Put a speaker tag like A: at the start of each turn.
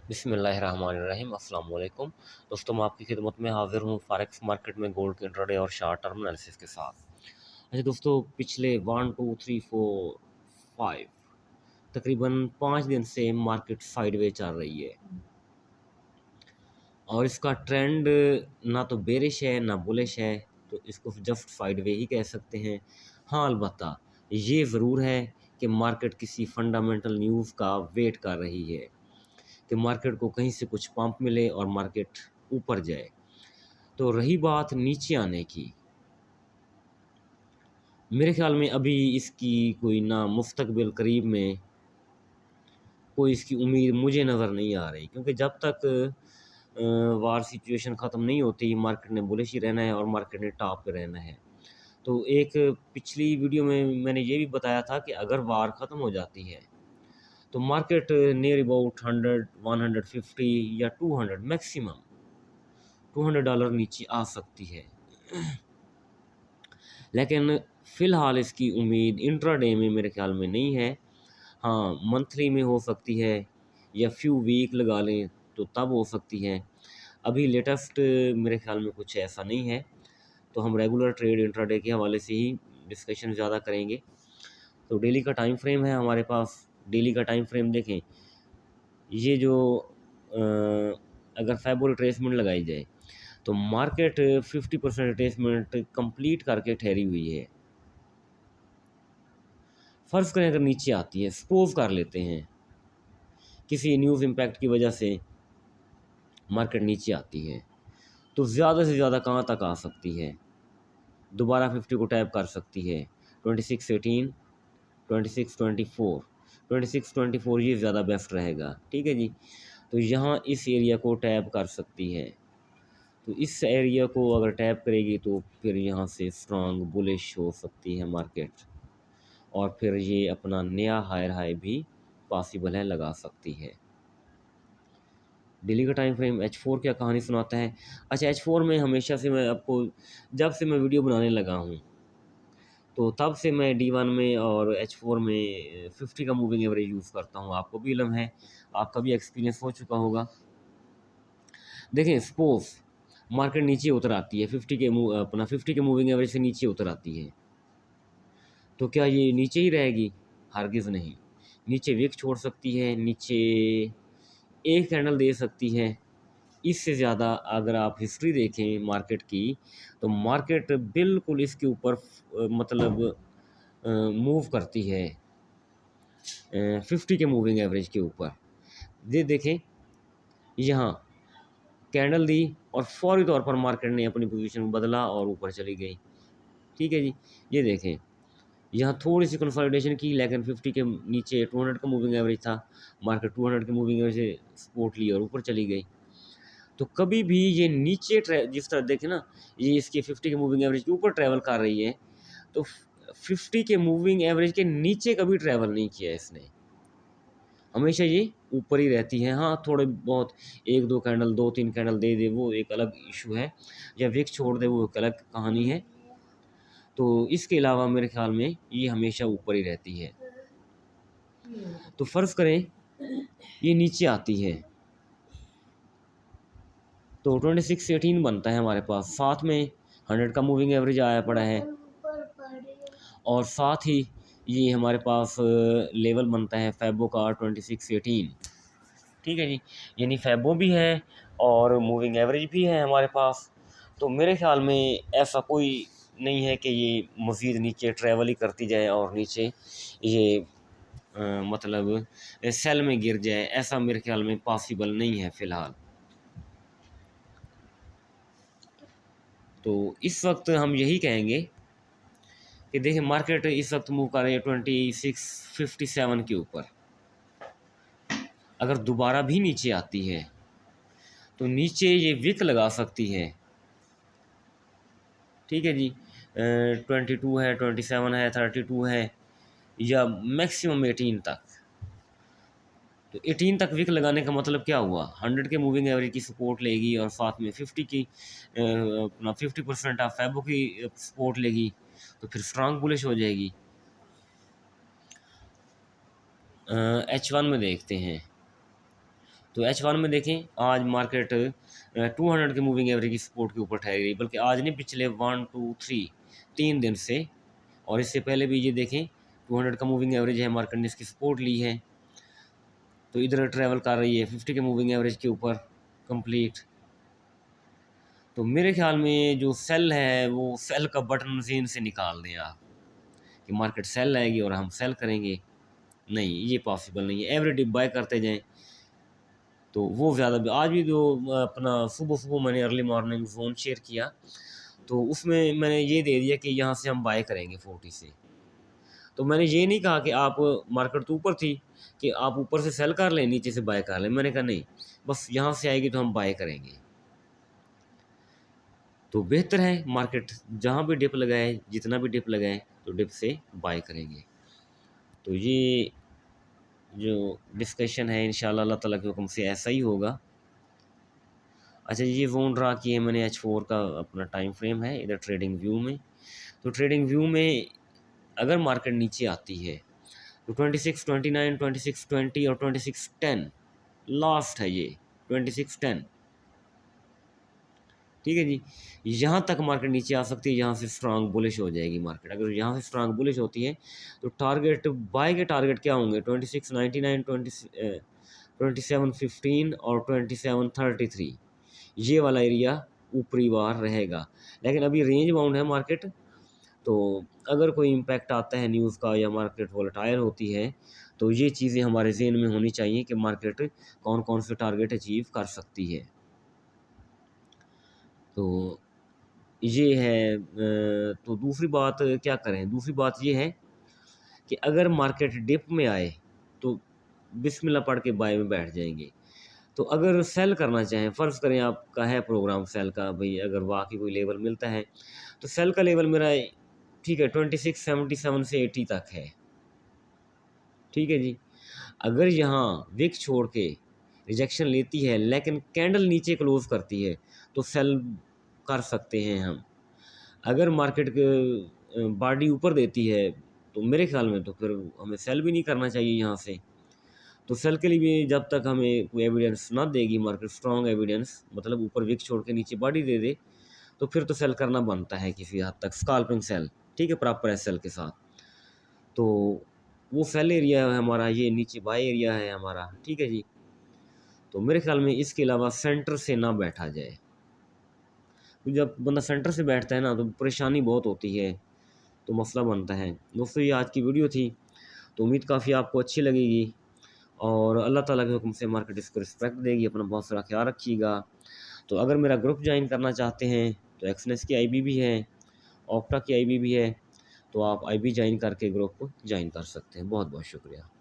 A: बिस्मिल्लाहिर्रहमानिर्रहीम अस्सलाम वालेकुम। दोस्तों, मैं आपकी खिदमत में हाज़िर हूँ फॉरेक्स मार्केट में गोल्ड के इंट्राडे और शार्ट टर्म एनालिसिस के साथ। अच्छा दोस्तों, पिछले 1 2 3 4 5 तकरीबन 5 दिन से मार्केट साइडवे चल रही है और इसका ट्रेंड ना तो बेरिश है ना बुलिश है, तो इसको जस्ट साइडवे ही कह सकते हैं। हाँ, अलबत्ता ये ज़रूर है कि मार्केट किसी फंडामेंटल न्यूज़ का वेट कर रही है कि मार्केट को कहीं से कुछ पंप मिले और मार्केट ऊपर जाए। तो रही बात नीचे आने की, मेरे ख़्याल में अभी इसकी कोई ना मुस्तक़बिल करीब में कोई इसकी उम्मीद मुझे नज़र नहीं आ रही, क्योंकि जब तक वार सिचुएशन ख़त्म नहीं होती मार्केट ने बुलिश ही रहना है और मार्केट ने टॉप पे रहना है। तो एक पिछली वीडियो में मैंने ये भी बताया था कि अगर वार ख़त्म हो जाती है तो मार्केट नियर अबाउट 100 150 या 200 मैक्सिमम $200 नीचे आ सकती है। लेकिन फ़िलहाल इसकी उम्मीद इंट्राडे में मेरे ख़्याल में नहीं है। हाँ, मंथली में हो सकती है या फ्यू वीक लगा लें तो तब हो सकती है। अभी लेटेस्ट मेरे ख़्याल में कुछ ऐसा नहीं है, तो हम रेगुलर ट्रेड इंट्राडे के हवाले से ही डिस्कशन ज़्यादा करेंगे। तो डेली का टाइम फ्रेम है हमारे पास। डेली का टाइम फ्रेम देखें, ये जो अगर फ़ैबो रिट्रेसमेंट लगाई जाए तो मार्केट 50% रिट्रेसमेंट कंप्लीट करके ठहरी हुई है। फ़र्ज़ करें अगर नीचे आती है, सपोज़ कर लेते हैं किसी न्यूज़ इम्पैक्ट की वजह से मार्केट नीचे आती है, तो ज़्यादा से ज़्यादा कहाँ तक आ सकती है? दोबारा 50 को टैप कर सकती है। 2618, 2624, 2624 ये ज़्यादा बेस्ट रहेगा। ठीक है जी। तो यहाँ इस एरिया को टैप कर सकती है। तो इस एरिया को अगर टैप करेगी तो फिर यहाँ से स्ट्रॉन्ग बुलिश हो सकती है मार्केट, और फिर ये अपना नया हायर हाई भी पॉसिबल है लगा सकती है। डेली का टाइम फ्रेम H4 क्या कहानी सुनाता है। अच्छा, H4 में हमेशा से मैं आपको, जब से मैं वीडियो बनाने लगा हूँ तो तब से मैं D1 में और H4 में 50 का मूविंग एवरेज यूज़ करता हूँ। आपको भी इल्म है, आपका भी एक्सपीरियंस हो चुका होगा। देखें, सपोज़ मार्केट नीचे उतर आती है, 50 के मूविंग एवरेज से नीचे उतर आती है, तो क्या ये नीचे ही रहेगी? हरगिज़ नहीं। नीचे विक छोड़ सकती है, नीचे एक कैंडल दे सकती है। इससे ज़्यादा अगर आप हिस्ट्री देखें मार्केट की, तो मार्केट बिल्कुल इसके ऊपर मतलब मूव करती है 50 के मूविंग एवरेज के ऊपर। ये देखें, यहाँ कैंडल दी और फौरी तौर पर मार्केट ने अपनी पोजीशन बदला और ऊपर चली गई। ठीक है जी। ये देखें, यहाँ थोड़ी सी कंसोलिडेशन की, लेकिन 50 के नीचे 200 का मूविंग एवरेज था, मार्केट 200 के मूविंग एवरेज से सपोर्ट ली और ऊपर चली गई। तो कभी भी ये नीचे जिस तरह देखें ना, ये इसके 50 के मूविंग एवरेज के ऊपर ट्रैवल कर रही है, तो 50 के मूविंग एवरेज के नीचे कभी ट्रैवल नहीं किया इसने। हमेशा ये ऊपर ही रहती है। हाँ, थोड़े बहुत 1-2 कैंडल, 2-3 कैंडल दे दे वो एक अलग इशू है, या विक छोड़ दे वो एक अलग कहानी है। तो इसके अलावा मेरे ख़्याल में ये हमेशा ऊपर ही रहती है। तो फ़र्ज़ करें ये नीचे आती है, तो 2618 बनता है हमारे पास, साथ में 100 का मूविंग एवरेज आया पड़ा है, और साथ ही ये हमारे पास लेवल बनता है फैबो का 2618। ठीक है जी। यानी फैबो भी है और मूविंग एवरेज भी है हमारे पास। तो मेरे ख़्याल में ऐसा कोई नहीं है कि ये मज़ीद नीचे ट्रैवल ही करती जाए और नीचे ये मतलब सेल में गिर जाए, ऐसा मेरे ख़्याल में पॉसिबल नहीं है फ़िलहाल। तो इस वक्त हम यही कहेंगे कि देखिए, मार्केट इस वक्त मूव कर रही है 2657 के ऊपर। अगर दोबारा भी नीचे आती है तो नीचे ये विक लगा सकती है। ठीक है जी। 22 है, 27 है, 32 है, या मैक्सिमम 18 तक। तो 18 तक विक लगाने का मतलब क्या हुआ? 100 के मूविंग एवरेज की सपोर्ट लेगी और साथ में 50 की अपना 50% ऑफ फैबो की सपोर्ट लेगी, तो फिर स्ट्रांग बुलिश हो जाएगी। H1 में देखते हैं, तो H1 में देखें आज मार्केट 200 के मूविंग एवरेज की सपोर्ट के ऊपर ठहर गई, बल्कि आज नहीं पिछले 1 2 3 3 दिन से, और इससे पहले भी ये देखें 200 का मूविंग एवरेज है, मार्केट ने इसकी सपोर्ट ली है, तो इधर ट्रैवल कर रही है 50 के मूविंग एवरेज के ऊपर कंप्लीट। तो मेरे ख्याल में जो सेल है वो सेल का बटन मशीन से निकाल दें आप, कि मार्केट सेल आएगी और हम सेल करेंगे, नहीं ये पॉसिबल नहीं है। एवरी डे बाय करते जाएं तो वो ज़्यादा। आज भी जो अपना सुबह सुबह मैंने अर्ली मॉर्निंग जोन शेयर किया, तो उसमें मैंने ये दे दिया कि यहाँ से हम बाय करेंगे 40 से। तो मैंने ये नहीं कहा कि आप, मार्केट तो ऊपर थी, कि आप ऊपर से सेल कर लें नीचे से बाय कर लें, मैंने कहा नहीं, बस यहाँ से आएगी तो हम बाय करेंगे। तो बेहतर है मार्केट जहाँ भी डिप लगाए, जितना भी डिप लगाए, तो डिप से बाय करेंगे। तो ये जो डिस्कशन है इंशाल्लाह अल्लाह ताला के हुक्म से ऐसा ही होगा। अच्छा, ये ज़ोन ड्रा किए मैंने H4 का अपना टाइम फ्रेम है इधर ट्रेडिंग व्यू में। तो ट्रेडिंग व्यू में अगर मार्केट नीचे आती है तो 26 29 26 20 और 26 10 लास्ट है ये 26 10, ठीक है जी। यहाँ तक मार्केट नीचे आ सकती है, यहाँ से स्ट्रांग बुलिश हो जाएगी मार्केट। अगर यहाँ से स्ट्रांग बुलिश होती है तो टारगेट, बाय के टारगेट क्या होंगे, 26 99 27 15 और 27 33, ये वाला एरिया ऊपरी बार रहेगा। लेकिन अभी रेंज बाउंड है मार्केट, तो अगर कोई इम्पैक्ट आता है न्यूज़ का या मार्केट वोलेटाइल होती है, तो ये चीज़ें हमारे ज़हन में होनी चाहिए कि मार्केट कौन कौन से टारगेट अचीव कर सकती है। तो ये है। तो दूसरी बात क्या करें, दूसरी बात ये है कि अगर मार्केट डिप में आए तो बिस्मिल्लाह पढ़ के बाय में बैठ जाएंगे। तो अगर सेल करना चाहें, फ़र्ज़ करें आपका है प्रोग्राम सेल का, भाई अगर वाकई कोई लेवल मिलता है, तो सेल का लेवल मेरा ठीक है 26 77 से 80 तक है, ठीक है जी। अगर यहाँ विक छोड़ के रिजेक्शन लेती है लेकिन कैंडल नीचे क्लोज़ करती है तो सेल कर सकते हैं हम। अगर मार्केट बॉडी ऊपर देती है तो मेरे ख़्याल में तो फिर हमें सेल भी नहीं करना चाहिए यहाँ से। तो सेल के लिए भी जब तक हमें कोई एविडेंस ना देगी मार्केट, स्ट्रॉन्ग एविडेंस, मतलब ऊपर विक छोड़ के नीचे बॉडी दे दे, तो फिर तो सेल करना बनता है किसी हद तक, स्कैल्पिंग सेल, ठीक है, प्रॉपर एसएल के साथ। तो वो सेल एरिया है हमारा, ये नीचे बाय एरिया है हमारा, ठीक है जी। तो मेरे ख्याल में इसके अलावा सेंटर से ना बैठा जाए। तो जब बंदा सेंटर से बैठता है ना तो परेशानी बहुत होती है, तो मसला बनता है। दोस्तों ये आज की वीडियो थी, तो उम्मीद काफ़ी आपको अच्छी लगेगी, और अल्लाह ताला के हुक्म से मार्केट इसको रिस्पेक्ट देगी। अपना बहुत सारा ख्याल रखिएगा। तो अगर मेरा ग्रुप ज्वाइन करना चाहते हैं तो एक्सनेस की आईबी भी है, ऑप्टा की आईबी भी है, तो आप आईबी ज्वाइन करके ग्रुप को ज्वाइन कर सकते हैं। बहुत बहुत शुक्रिया।